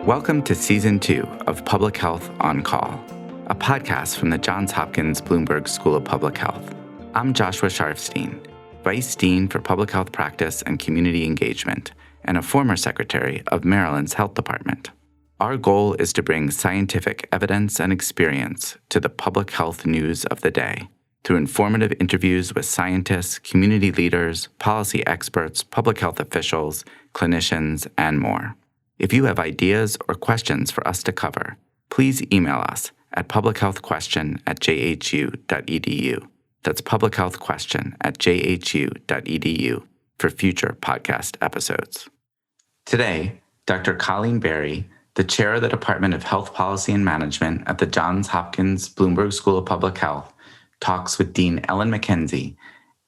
Welcome to Season 2 of Public Health on Call, a podcast from the Johns Hopkins Bloomberg School of Public Health. I'm Joshua Sharfstein, Vice Dean for Public Health Practice and Community Engagement, and a former Secretary of Maryland's Health Department. Our goal is to bring scientific evidence and experience to the public health news of the day through informative interviews with scientists, community leaders, policy experts, public health officials, clinicians, and more. If you have ideas or questions for us to cover, please email us at publichealthquestion@jhu.edu. That's publichealthquestion@jhu.edu for future podcast episodes. Today, Dr. Colleen Berry, the chair of the Department of Health Policy and Management at the Johns Hopkins Bloomberg School of Public Health, talks with Dean Ellen McKenzie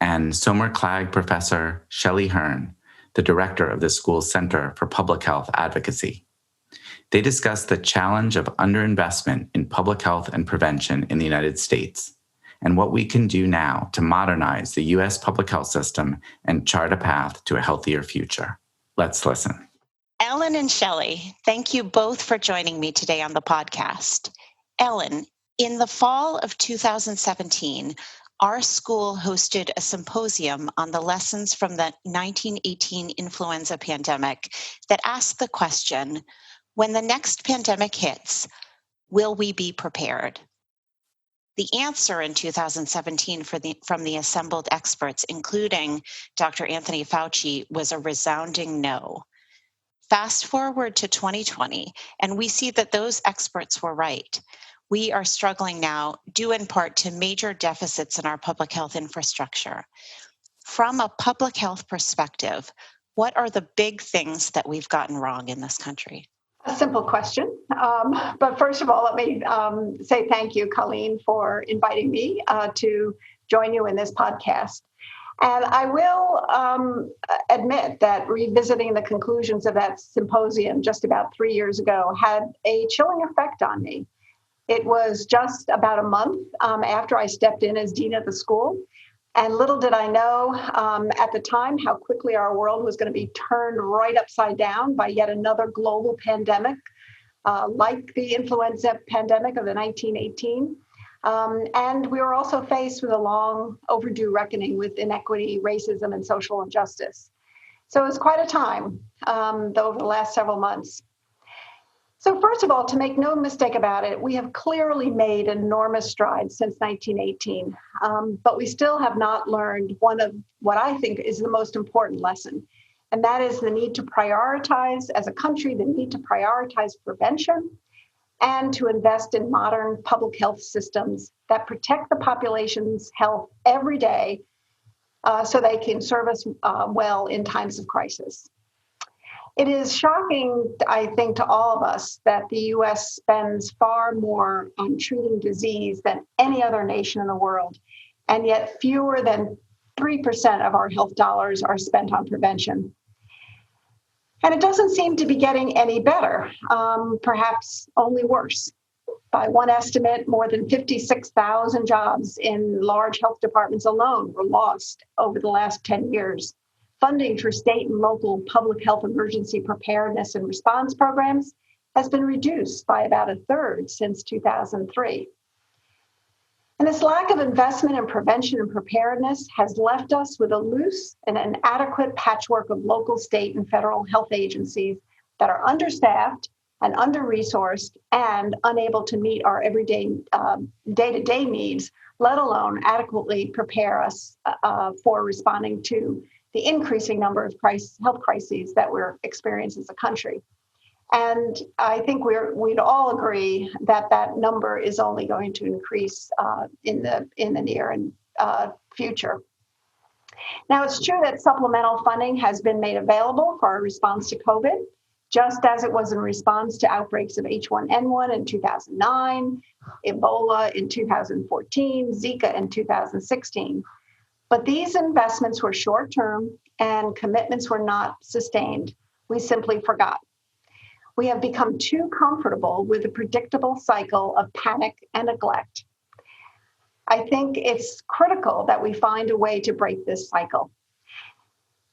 and Somer Clag Professor Shelley Hearn, the director of the school's Center for Public Health Advocacy. They discuss the challenge of underinvestment in public health and prevention in the United States and what we can do now to modernize the U.S. public health system and chart a path to a healthier future. Let's listen. Ellen and Shelley, thank you both for joining me today on the podcast. Ellen, in the fall of 2017, our school hosted a symposium on the lessons from the 1918 influenza pandemic that asked the question, when the next pandemic hits, will we be prepared? The answer in 2017 from the assembled experts, including Dr. Anthony Fauci, was a resounding no. Fast forward to 2020, and we see that those experts were right. We are struggling now, due in part to major deficits in our public health infrastructure. From a public health perspective, what are the big things that we've gotten wrong in this country? A simple question. But first of all, let me say thank you, Colleen, for inviting me to join you in this podcast. And I will admit that revisiting the conclusions of that symposium just about 3 years ago had a chilling effect on me. It was just about a month after I stepped in as dean of the school. And little did I know at the time how quickly our world was going to be turned right upside down by yet another global pandemic, like the influenza pandemic of the 1918. And we were also faced with a long overdue reckoning with inequity, racism, and social injustice. So it was quite a time over the last several months. So first of all, to make no mistake about it, we have clearly made enormous strides since 1918, but we still have not learned one of what I think is the most important lesson, and that is the need to prioritize, as a country, the need to prioritize prevention and to invest in modern public health systems that protect the population's health every day so they can serve us well in times of crisis. It is shocking, I think, to all of us that the U.S. spends far more on treating disease than any other nation in the world, and yet fewer than 3% of our health dollars are spent on prevention. And it doesn't seem to be getting any better, perhaps only worse. By one estimate, more than 56,000 jobs in large health departments alone were lost over the last 10 years. Funding for state and local public health emergency preparedness and response programs has been reduced by about a third since 2003. And this lack of investment in prevention and preparedness has left us with a loose and inadequate patchwork of local, state, and federal health agencies that are understaffed and under-resourced and unable to meet our everyday day-to-day needs, let alone adequately prepare us for responding to the increasing number of health crises that we're experiencing as a country. And I think we'd all agree that that number is only going to increase in the near and future. Now, it's true that supplemental funding has been made available for our response to COVID, just as it was in response to outbreaks of H1N1 in 2009, Ebola in 2014, Zika in 2016. But these investments were short-term and commitments were not sustained. We simply forgot. We have become too comfortable with the predictable cycle of panic and neglect. I think it's critical that we find a way to break this cycle.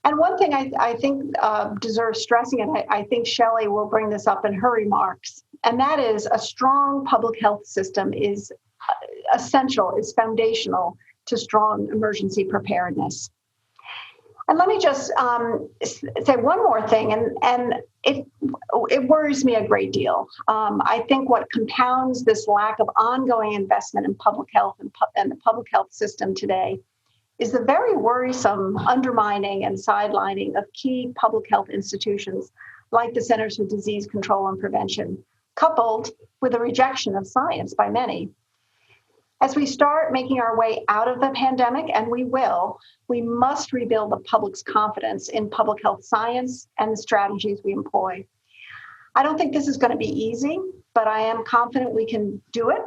And one thing I think deserves stressing, and I think Shelley will bring this up in her remarks, and that is a strong public health system is essential, is foundational to strong emergency preparedness. And let me just say one more thing, and it worries me a great deal. I think what compounds this lack of ongoing investment in public health and the public health system today is the very worrisome undermining and sidelining of key public health institutions like the Centers for Disease Control and Prevention, coupled with a rejection of science by many. As we start making our way out of the pandemic, and we will, we must rebuild the public's confidence in public health science and the strategies we employ. I don't think this is going to be easy, but I am confident we can do it.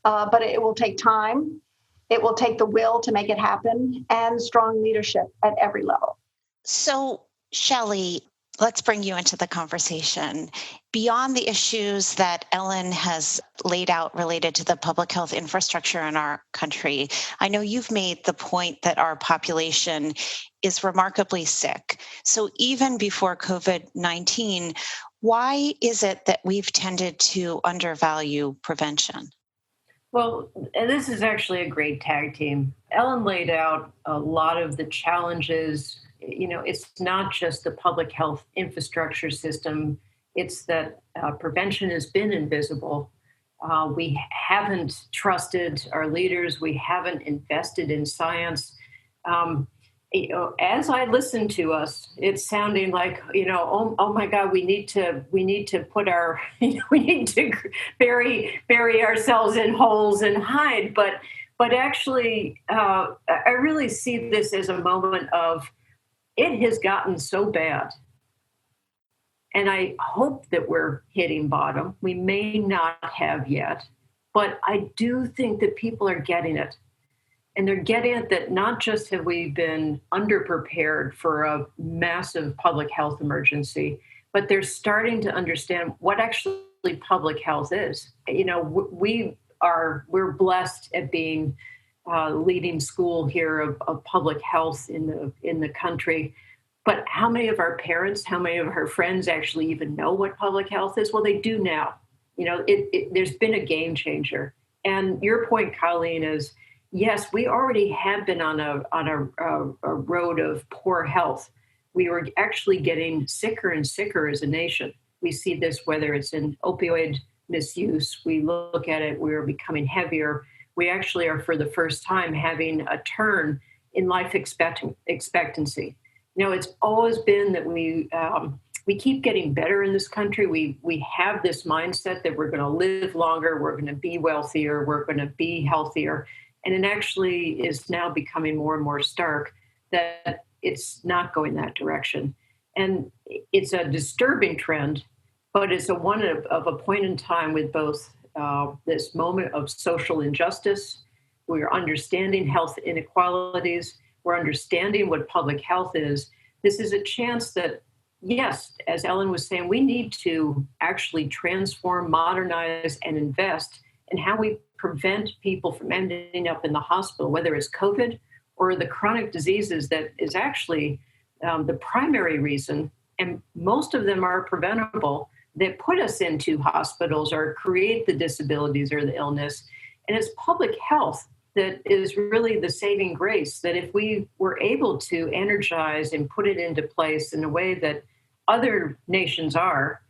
But it will take time. It will take the will to make it happen and strong leadership at every level. So, Shelley, let's bring you into the conversation. Beyond the issues that Ellen has laid out related to the public health infrastructure in our country, I know you've made the point that our population is remarkably sick. So even before COVID-19, why is it that we've tended to undervalue prevention? Well, this is actually a great tag team. Ellen laid out a lot of the challenges. It's not just the public health infrastructure system. It's that prevention has been invisible. We haven't trusted our leaders. We haven't invested in science. As I listen to us, it's sounding like, oh my God, we need to put our, we need to bury ourselves in holes and hide. But actually, I really see this as a moment of, it has gotten so bad. And I hope that we're hitting bottom. We may not have yet, but I do think that people are getting it. And they're getting it that not just have we been underprepared for a massive public health emergency, but they're starting to understand what actually public health is. We're blessed at being leading school here of public health in the country. But how many of our parents, how many of our friends actually even know what public health is? Well, they do now. There's been a game changer. And your point, Colleen, is yes, we already have been on a road of poor health. We were actually getting sicker and sicker as a nation. We see this whether it's in opioid misuse. We look at it, we're becoming heavier. We actually are, for the first time, having a turn in life expectancy. It's always been that we keep getting better in this country. We have this mindset that we're going to live longer, we're going to be wealthier, we're going to be healthier. And it actually is now becoming more and more stark that it's not going that direction. And it's a disturbing trend, but it's one of a point in time with both this moment of social injustice. We're understanding health inequalities. We're understanding what public health is. This is a chance that, yes, as Ellen was saying, we need to actually transform, modernize, and invest in how we prevent people from ending up in the hospital, whether it's COVID or the chronic diseases that is actually the primary reason, and most of them are preventable, that put us into hospitals or create the disabilities or the illness. And it's public health that is really the saving grace, that if we were able to energize and put it into place in a way that other nations are,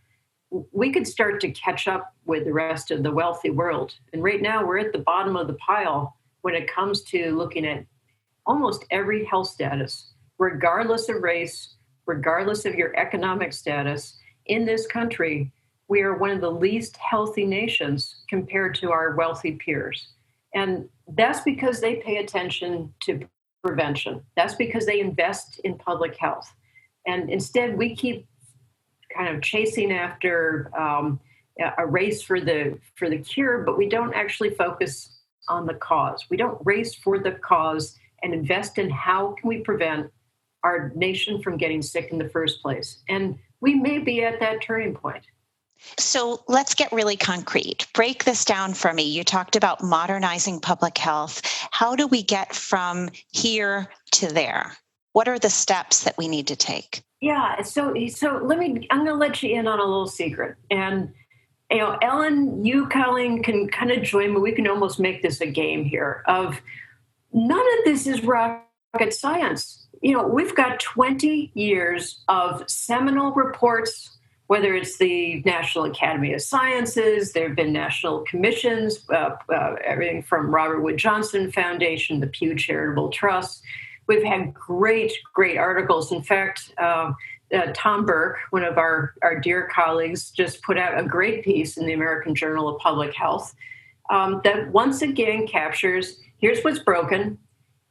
we could start to catch up with the rest of the wealthy world. And right now we're at the bottom of the pile when it comes to looking at almost every health status, regardless of race, regardless of your economic status. In this country, we are one of the least healthy nations compared to our wealthy peers. And that's because they pay attention to prevention. That's because they invest in public health. And instead, we keep kind of chasing after a race for the cure, but we don't actually focus on the cause. We don't race for the cause and invest in how can we prevent our nation from getting sick in the first place. And we may be at that turning point. So let's get really concrete. Break this down for me. You talked about modernizing public health. How do we get from here to there? What are the steps that we need to take? Yeah, so I'm going to let you in on a little secret. And, Ellen, you, Colleen, can kind of join me. We can almost make this a game here of none of this is rocket science. We've got 20 years of seminal reports, whether it's the National Academy of Sciences, there have been national commissions, everything from Robert Wood Johnson Foundation, the Pew Charitable Trust. We've had great articles. In fact, Tom Burke, one of our dear colleagues, just put out a great piece in the American Journal of Public Health that once again captures, here's what's broken,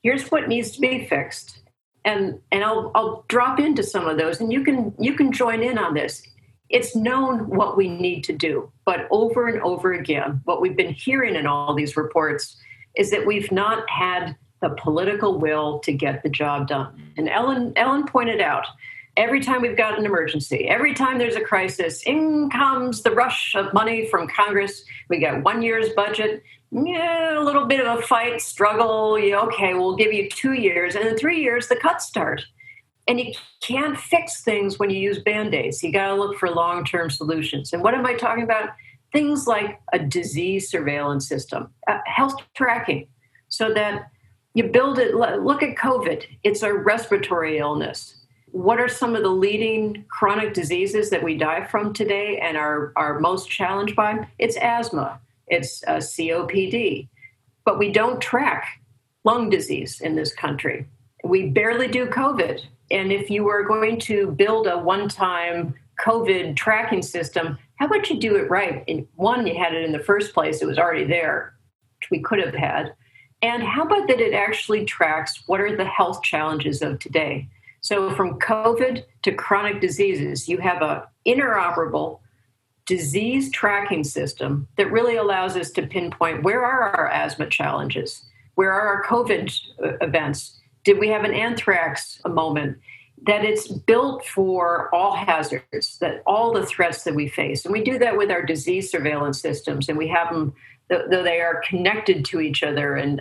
here's what needs to be fixed. And I'll drop into some of those, and you can join in on this. It's known what we need to do, but over and over again, what we've been hearing in all these reports is that we've not had the political will to get the job done. And Ellen pointed out, every time we've got an emergency, every time there's a crisis, in comes the rush of money from Congress. We got 1 year's budget, a little bit of a fight, struggle. Okay, we'll give you 2 years. And in 3 years, the cuts start. And you can't fix things when you use Band-Aids. You got to look for long-term solutions. And what am I talking about? Things like a disease surveillance system, health tracking, so that you build it. Look at COVID. It's a respiratory illness. What are some of the leading chronic diseases that we die from today and are most challenged by? It's asthma. It's COPD. But we don't track lung disease in this country. We barely do COVID. And if you were going to build a one-time COVID tracking system, how about you do it right? And one, you had it in the first place. It was already there, which we could have had. And how about that it actually tracks what are the health challenges of today? So from COVID to chronic diseases, you have an interoperable disease tracking system that really allows us to pinpoint where are our asthma challenges? Where are our COVID events? Did we have an anthrax moment? That it's built for all hazards, that all the threats that we face. And we do that with our disease surveillance systems, and we have them, though they are connected to each other, and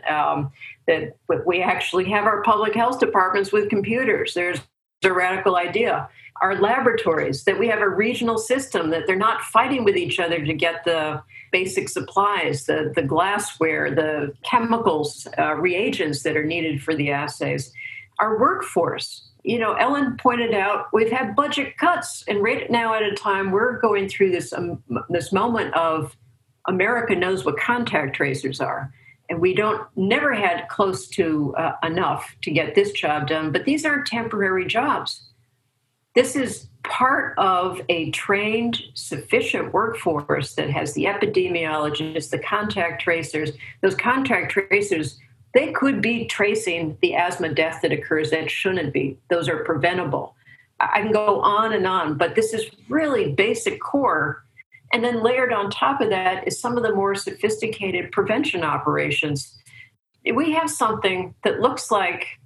that we actually have our public health departments with computers. There's a radical idea. Our laboratories, that we have a regional system, that they're not fighting with each other to get the basic supplies, the glassware, the chemicals, reagents that are needed for the assays. Our workforce, Ellen pointed out, we've had budget cuts, and right now at a time we're going through this moment of America knows what contact tracers are. And we never had close to enough to get this job done, but these aren't temporary jobs. This is part of a trained, sufficient workforce that has the epidemiologists, the contact tracers. Those contact tracers, they could be tracing the asthma death that occurs that shouldn't be. Those are preventable. I can go on, but this is really basic core. And then layered on top of that is some of the more sophisticated prevention operations. We have something that looks like,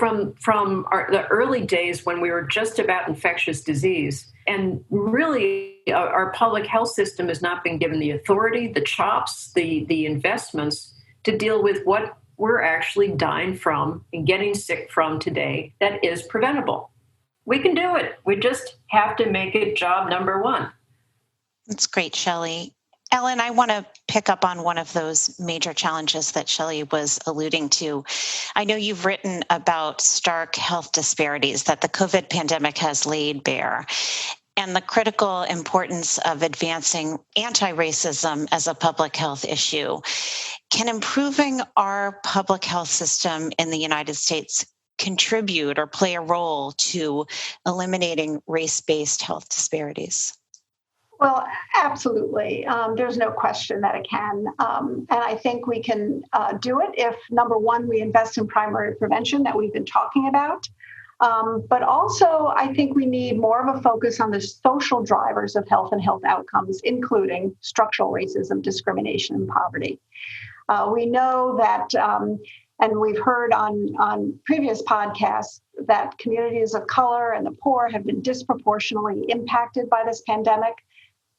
from the early days when we were just about infectious disease. And really, our public health system has not been given the authority, the chops, the investments to deal with what we're actually dying from and getting sick from today that is preventable. We can do it. We just have to make it job number one. That's great, Shelley. Ellen, I want to pick up on one of those major challenges that Shelley was alluding to. I know you've written about stark health disparities that the COVID pandemic has laid bare, and the critical importance of advancing anti-racism as a public health issue. Can improving our public health system in the United States contribute or play a role to eliminating race-based health disparities? Well, absolutely. There's no question that it can. And I think we can do it if, number one, we invest in primary prevention that we've been talking about. But also, I think we need more of a focus on the social drivers of health and health outcomes, including structural racism, discrimination, and poverty. We know that, and we've heard on previous podcasts, that communities of color and the poor have been disproportionately impacted by this pandemic.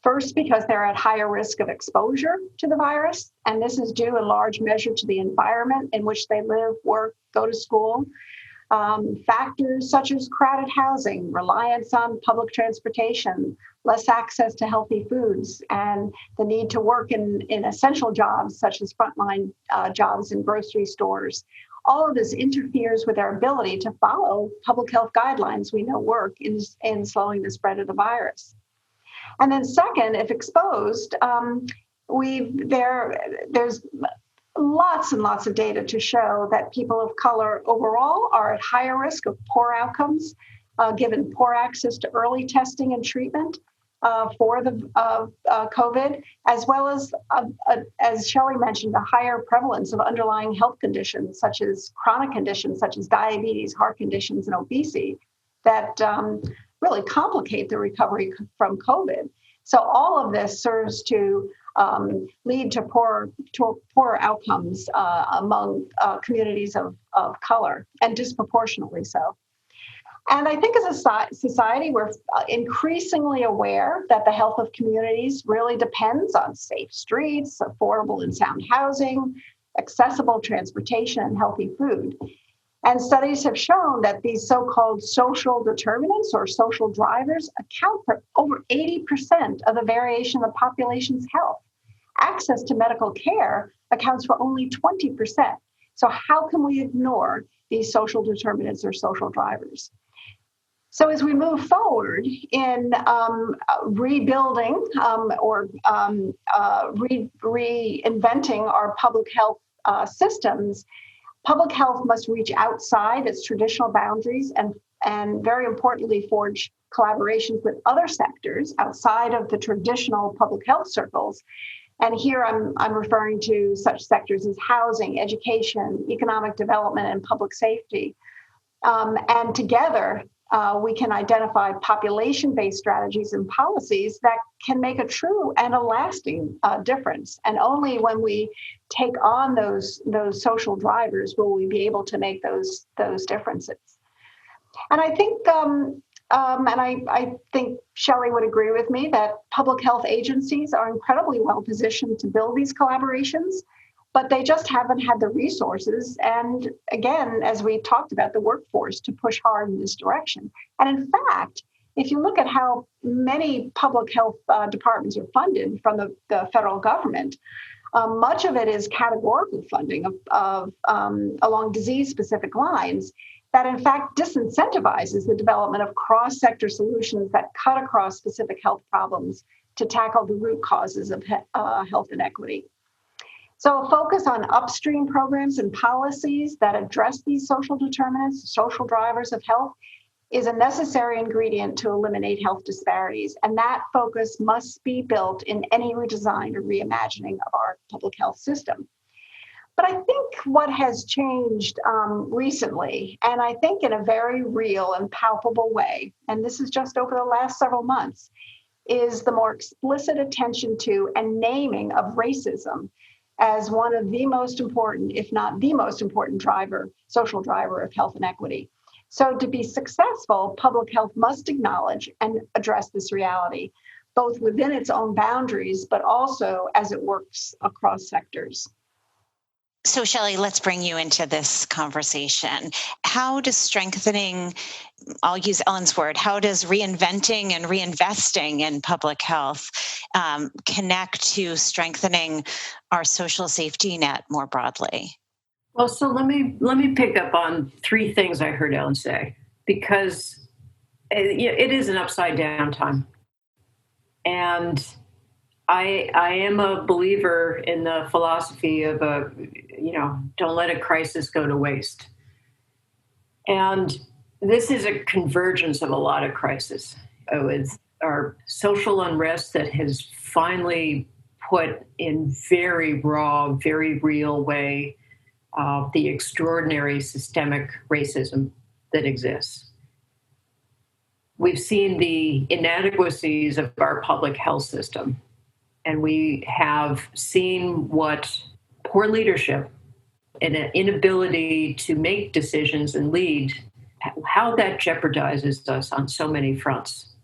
First, because they're at higher risk of exposure to the virus, and this is due in large measure to the environment in which they live, work, go to school. Factors such as crowded housing, reliance on public transportation, less access to healthy foods, and the need to work in essential jobs such as frontline jobs in grocery stores. All of this interferes with our ability to follow public health guidelines we know work in slowing the spread of the virus. And then second, if exposed, there's lots and lots of data to show that people of color overall are at higher risk of poor outcomes, given poor access to early testing and treatment for the COVID, as well as Shelley mentioned, a higher prevalence of underlying health conditions, such as chronic conditions, such as diabetes, heart conditions, and obesity, that really complicate the recovery from COVID. So all of this serves to lead to poor outcomes among communities of color, and disproportionately so. And I think as a society, we're increasingly aware that the health of communities really depends on safe streets, affordable and sound housing, accessible transportation, and healthy food. And studies have shown that these so-called social determinants or social drivers account for over 80% of the variation of the population's health. Access to medical care accounts for only 20%. So how can we ignore these social determinants or social drivers? So as we move forward in rebuilding or reinventing our public health systems, public health must reach outside its traditional boundaries and very importantly, forge collaborations with other sectors outside of the traditional public health circles. And here I'm referring to such sectors as housing, education, economic development, and public safety. And together, we can identify population-based strategies and policies that can make a true and a lasting difference. And only when we take on those social drivers will we be able to make those differences. And I think, I think Shelley would agree with me that public health agencies are incredibly well positioned to build these collaborations, but they just haven't had the resources. And again, as we talked about, the workforce to push hard in this direction. And in fact, if you look at how many public health departments are funded from the federal government, much of it is categorical funding of along disease-specific lines that in fact disincentivizes the development of cross-sector solutions that cut across specific health problems to tackle the root causes of health inequity. So a focus on upstream programs and policies that address these social determinants, social drivers of health, is a necessary ingredient to eliminate health disparities. And that focus must be built in any redesign or reimagining of our public health system. But I think what has changed recently, and I think in a very real and palpable way, and this is just over the last several months, is the more explicit attention to and naming of racism as one of the most important, if not the most important social driver of health inequity. So to be successful, public health must acknowledge and address this reality, both within its own boundaries, but also as it works across sectors. So, Shelley, let's bring you into this conversation. How does strengthening, I'll use Ellen's word, how does reinventing and reinvesting in public health connect to strengthening our social safety net more broadly? Well, so let me pick up on three things I heard Ellen say, because it is an upside down time. And I am a believer in the philosophy of don't let a crisis go to waste. And this is a convergence of a lot of crises with our social unrest that has finally put in very raw, very real way the extraordinary systemic racism that exists. We've seen the inadequacies of our public health system. And we have seen what poor leadership and an inability to make decisions and lead, how that jeopardizes us on so many fronts.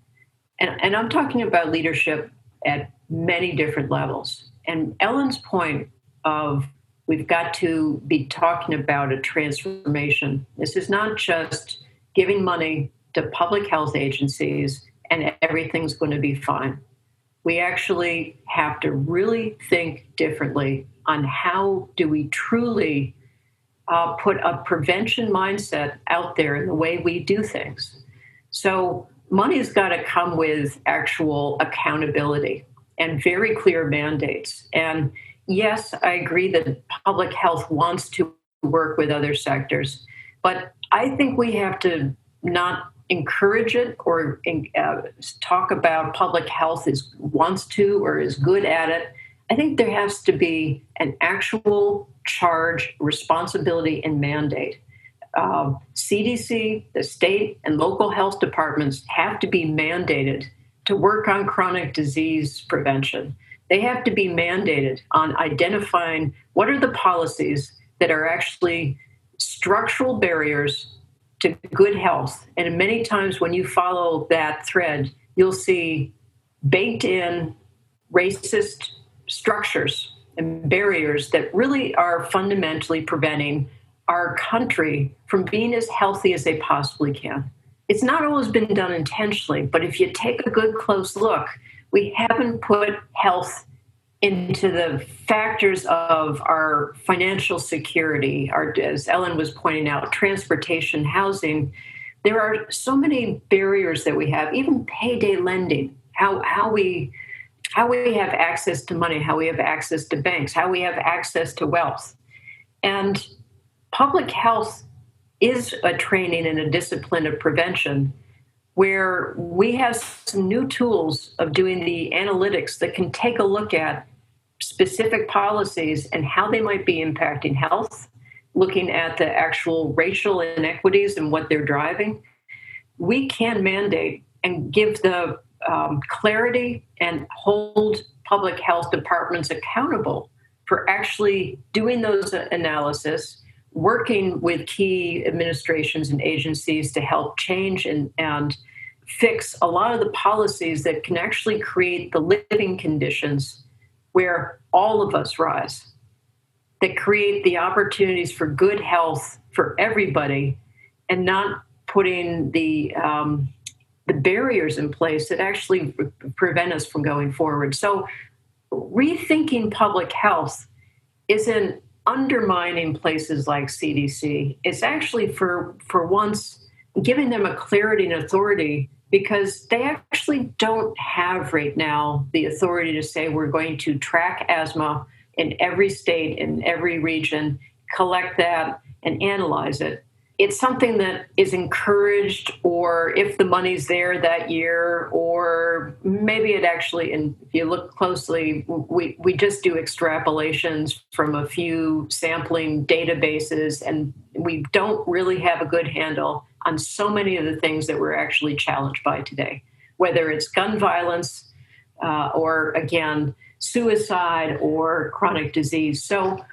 And I'm talking about leadership at many different levels. And Ellen's point of We've got to be talking about a transformation. This is not just giving money to public health agencies and everything's going to be fine. We actually have to really think differently on how do we truly put a prevention mindset out there in the way we do things. So money's got to come with actual accountability and very clear mandates. And yes, I agree that public health wants to work with other sectors, but I think we have to not encourage it or talk about public health as wants to or is good at it. I think there has to be an actual charge, responsibility, and mandate. CDC, the state and local health departments have to be mandated to work on chronic disease prevention. They have to be mandated on identifying what are the policies that are actually structural barriers to good health. And many times when you follow that thread, you'll see baked in racist structures and barriers that really are fundamentally preventing our country from being as healthy as they possibly can. It's not always been done intentionally, but if you take a good close look, we haven't put health into the factors of our financial security, as Ellen was pointing out, transportation, housing. There are so many barriers that we have, even payday lending, how we have access to money, how we have access to banks, how we have access to wealth. And public health is a training and a discipline of prevention where we have some new tools of doing the analytics that can take a look at specific policies and how they might be impacting health, looking at the actual racial inequities and what they're driving. We can mandate and give the clarity and hold public health departments accountable for actually doing those analysis, working with key administrations and agencies to help change and fix a lot of the policies that can actually create the living conditions where all of us rise, that create the opportunities for good health for everybody, and not putting the barriers in place that actually prevent us from going forward. So rethinking public health isn't undermining places like CDC. It's actually for once giving them a clarity and authority, because they actually don't have right now the authority to say we're going to track asthma in every state, in every region, collect that and analyze it. It's something that is encouraged, or if the money's there that year, or maybe it actually, and if you look closely, we just do extrapolations from a few sampling databases, and we don't really have a good handle on so many of the things that we're actually challenged by today, whether it's gun violence or, again, suicide or chronic disease. So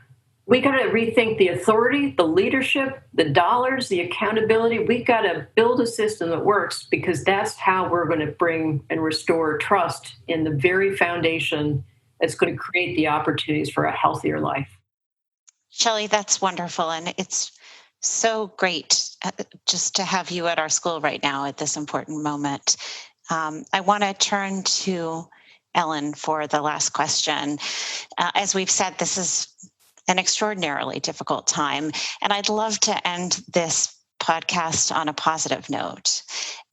we got to rethink the authority, the leadership, the dollars, the accountability. We got to build a system that works, because that's how we're going to bring and restore trust in the very foundation that's going to create the opportunities for a healthier life. Shelley, that's wonderful. And it's so great just to have you at our school right now at this important moment. I want to turn to Ellen for the last question. As we've said, this is an extraordinarily difficult time, and I'd love to end this podcast on a positive note.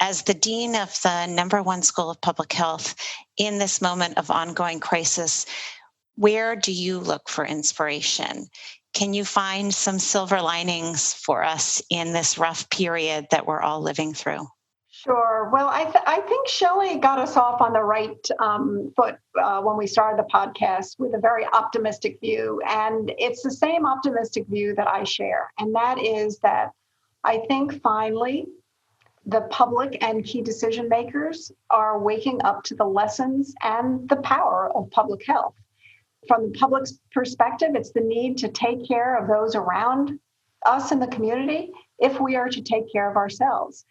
As the dean of the #1 school of public health in this moment of ongoing crisis, where do you look for inspiration? Can you find some silver linings for us in this rough period that we're all living through? Sure. Well, I think Shelley got us off on the right foot when we started the podcast with a very optimistic view. And it's the same optimistic view that I share. And that is that I think finally the public and key decision makers are waking up to the lessons and the power of public health. From the public's perspective, it's the need to take care of those around us in the community if we are to take care of ourselves.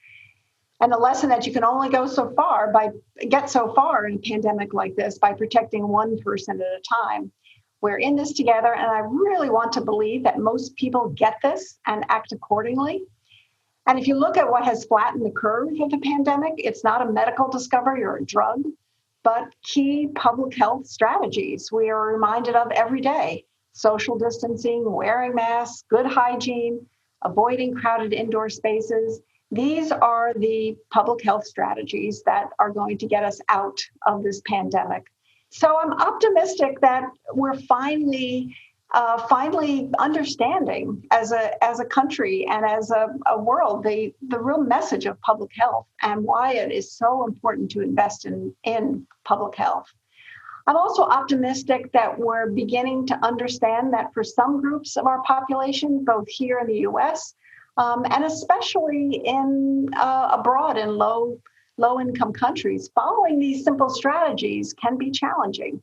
And the lesson that you can only get so far in a pandemic like this by protecting one person at a time. We're in this together, and I really want to believe that most people get this and act accordingly. And if you look at what has flattened the curve of the pandemic, it's not a medical discovery or a drug, but key public health strategies we are reminded of every day: social distancing, wearing masks, good hygiene, avoiding crowded indoor spaces. These are the public health strategies that are going to get us out of this pandemic. So I'm optimistic that we're finally understanding as a country and as a world the real message of public health and why it is so important to invest in public health. I'm also optimistic that we're beginning to understand that for some groups of our population, both here in the U.S. And especially abroad in low-income countries, following these simple strategies can be challenging.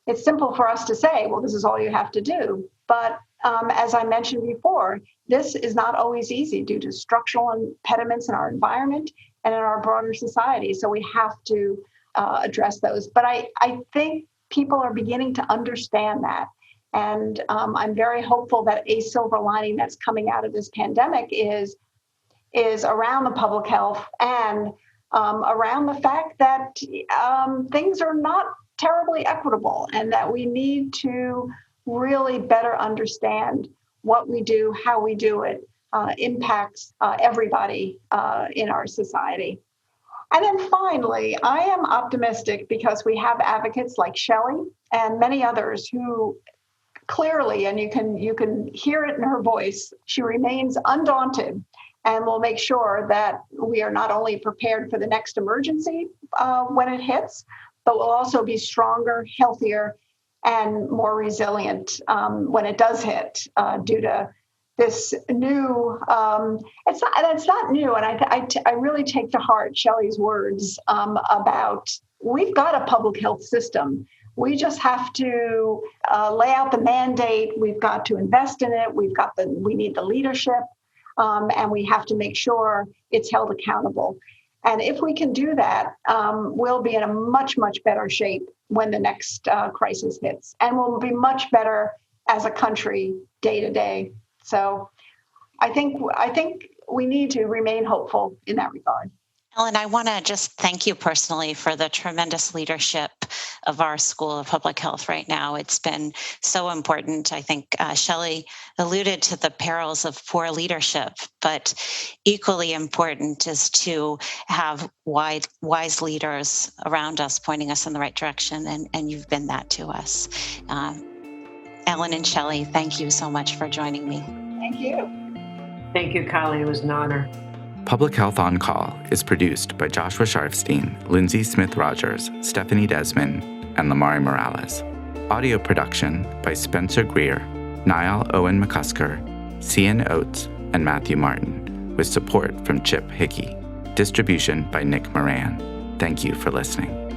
It's simple for us to say, well, this is all you have to do. But as I mentioned before, this is not always easy due to structural impediments in our environment and in our broader society. So we have to address those. But I think people are beginning to understand that. And I'm very hopeful that a silver lining that's coming out of this pandemic is around the public health and around the fact that things are not terribly equitable and that we need to really better understand what we do, how we do it, impacts everybody in our society. And then finally, I am optimistic because we have advocates like Shelley and many others who clearly, and you can hear it in her voice, she remains undaunted and will make sure that we are not only prepared for the next emergency when it hits, but we'll also be stronger, healthier, and more resilient when it does hit due to this new, it's not new. And I really take to heart Shelley's words about we've got a public health system. We just have to lay out the mandate. We've got to invest in it. We need the leadership, and we have to make sure it's held accountable. And if we can do that, we'll be in a much, much better shape when the next crisis hits. And we'll be much better as a country day to day. So I think we need to remain hopeful in that regard. Ellen, I want to just thank you personally for the tremendous leadership of our School of Public Health right now. It's been so important. I think Shelley alluded to the perils of poor leadership, but equally important is to have wise leaders around us pointing us in the right direction, and you've been that to us. Ellen and Shelley, thank you so much for joining me. Thank you. Thank you, Kali. It was an honor. Public Health on Call is produced by Joshua Sharfstein, Lindsay Smith-Rogers, Stephanie Desmond, and Lamari Morales. Audio production by Spencer Greer, Niall Owen McCusker, Cian Oates, and Matthew Martin, with support from Chip Hickey. Distribution by Nick Moran. Thank you for listening.